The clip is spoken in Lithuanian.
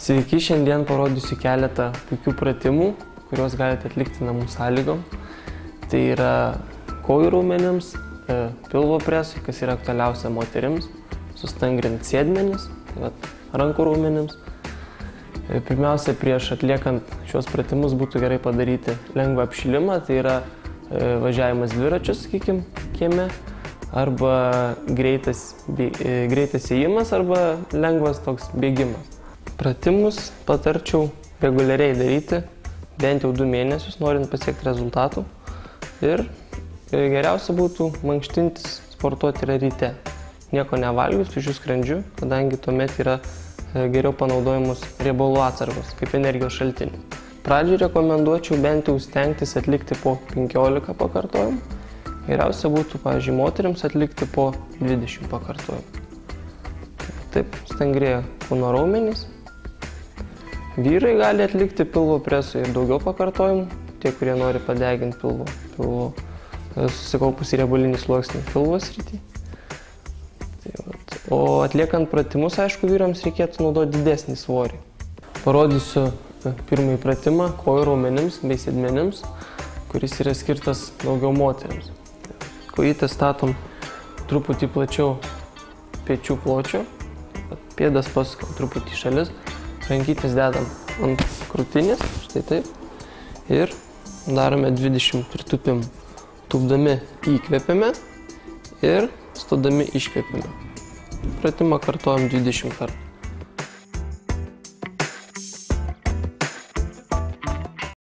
Sveiki, šiandien parodysiu keletą puikių pratimų, kuriuos galite atlikti namų sąlygom. Tai yra kojų raumenims, pilvo presui, kas yra aktualiausia moterims, sustangrinti sėdmenis, tai rankų raumenims. Pirmiausia, prieš atliekant šios pratimus būtų gerai padaryti lengvą apšilimą, tai yra važiavimas dviračiu, sakykime, kieme, arba greitas ėjimas, arba lengvas toks bėgimas. Pratimus patarčiau reguliariai daryti, bent jau 2 mėnesius, norint pasiekti rezultatų. Ir geriausia būtų mankštintis, sportuoti yra ryte. Nieko nevalgius, tuščiu skrandžiu, kadangi tuomet yra geriau panaudojamos riebalų atsargos kaip energijos šaltinį. Pradžiai rekomenduočiau bent jau stengtis atlikti po 15 pakartojimų. Geriausia būtų, pavyzdžiui, moterims atlikti po 20 pakartojimų. Taip stangrėja kūno raumenys. Vyrai gali atlikti pilvo presui ir daugiau pakartojimų, tie, kurie nori padeginti pilvo susikaupusį riebalinį sluoksnį pilvo srity. O atliekant pratimus, aišku, vyrams reikėtų naudoti didesnį svorį. Parodysiu pirmąjį pratimą kojų raumenims bei sėdmenims, kuris yra skirtas daugiau moterims. Kojytės statom truputį plačiau pečių pločio, pėdas pasukam truputį į šalis, rankytės dedam ant krūtinės, štai taip, ir darome 20 pritūpimų. Tūpdami įkvepiame ir stodami iškvepiame. Pratimą kartojam 20 kartų.